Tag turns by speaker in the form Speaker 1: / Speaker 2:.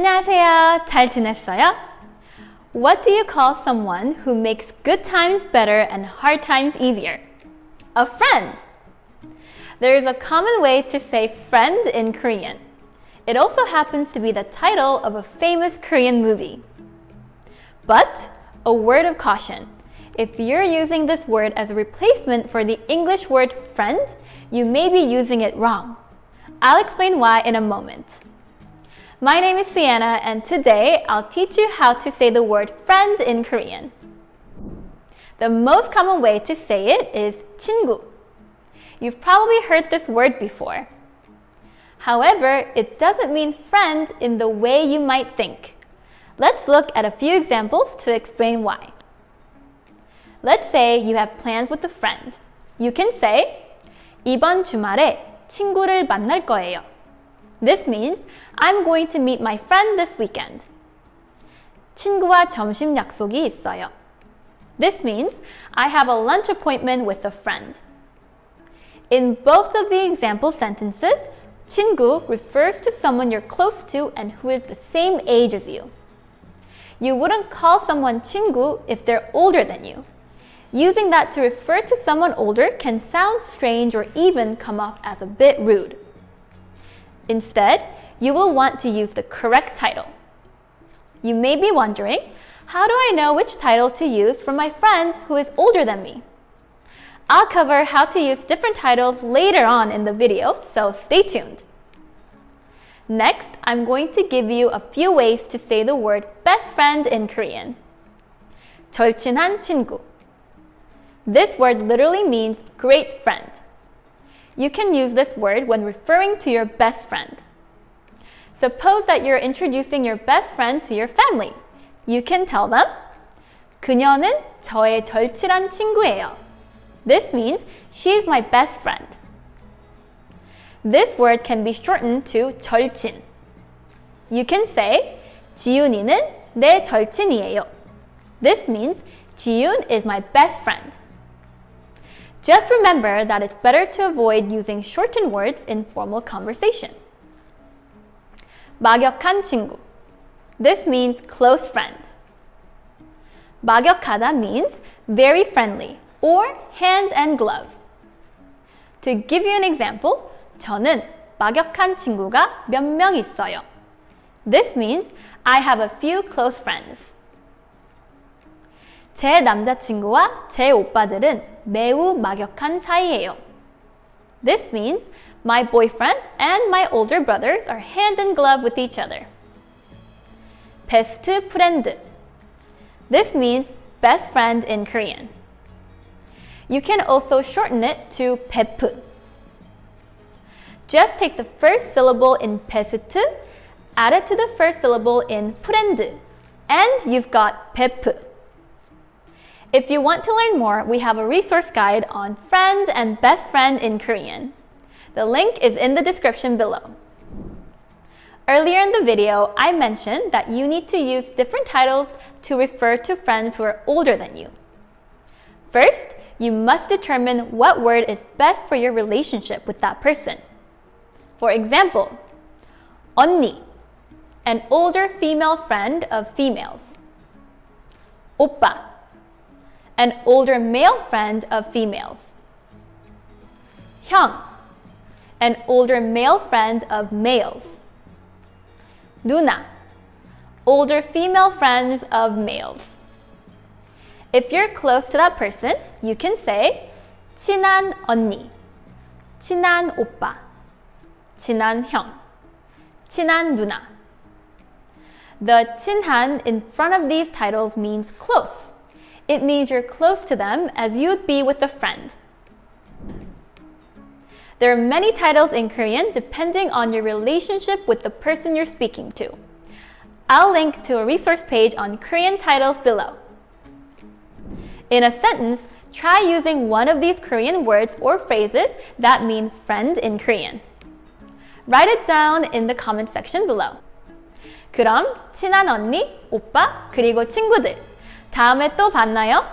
Speaker 1: 안녕하세요. 잘 지냈어요? What do you call someone who makes good times better and hard times easier? A friend. There is a common way to say friend in Korean. It also happens to be the title of a famous Korean movie. But, a word of caution. If you're using this word as a replacement for the English word friend, you may be using it wrong. I'll explain why in a moment. My name is Sienna, and today I'll teach you how to say the word friend in Korean. The most common way to say it is 친구. You've probably heard this word before. However, it doesn't mean friend in the way you might think. Let's look at a few examples to explain why. Let's say you have plans with a friend. You can say, 이번 주말에 친구를 만날 거예요. This means I'm going to meet my friend this weekend. 친구와 점심 약속이 있어요. This means I have a lunch appointment with a friend. In both of the example sentences, 친구 refers to someone you're close to and who is the same age as you. You wouldn't call someone 친구 if they're older than you. Using that to refer to someone older can sound strange or even come off as a bit rude. Instead, you will want to use the correct title. You may be wondering, how do I know which title to use for my friend who is older than me? I'll cover how to use different titles later on in the video, so stay tuned. Next, I'm going to give you a few ways to say the word best friend in Korean. 절친한 친구. This word literally means great friend. You can use this word when referring to your best friend. Suppose that you're introducing your best friend to your family. You can tell them, 그녀는 저의 절친한 친구예요. This means she's my best friend. This word can be shortened to 절친. You can say, 지윤이는 내 절친이에요. This means 지윤 is my best friend. Just remember that it's better to avoid using shortened words in formal conversation. 막역한 친구. This means close friend. 막역하다 means very friendly or hand and glove. To give you an example, 저는 막역한 친구가 몇 명 있어요. This means I have a few close friends. 제 남자친구와 제 오빠들은 매우 막역한 사이예요. This means my boyfriend and my older brothers are hand in glove with each other. 베스트 프렌드. This means best friend in Korean. You can also shorten it to 베프. Just take the first syllable in 베스트, add it to the first syllable in 프렌드, and you've got 베프. If you want to learn more, we have a resource guide on friend and best friend in Korean. The link is in the description below. Earlier in the video, I mentioned that you need to use different titles to refer to friends who are older than you. First, you must determine what word is best for your relationship with that person. For example, 언니, an older female friend of females. 오빠, an older male friend of females. 형, an older male friend of males. 누나, older female friends of males. If you're close to that person, you can say 친한 언니, 친한 오빠, 친한 형, 친한 누나. The 친한 in front of these titles means close. It means you're close to them as you'd be with a friend. There are many titles in Korean depending on your relationship with the person you're speaking to. I'll link to a resource page on Korean titles below. In a sentence, try using one of these Korean words or phrases that mean friend in Korean. Write it down in the comment section below. 그럼 친한 언니, 오빠, 그리고 친구들. 다음에 또 만나요.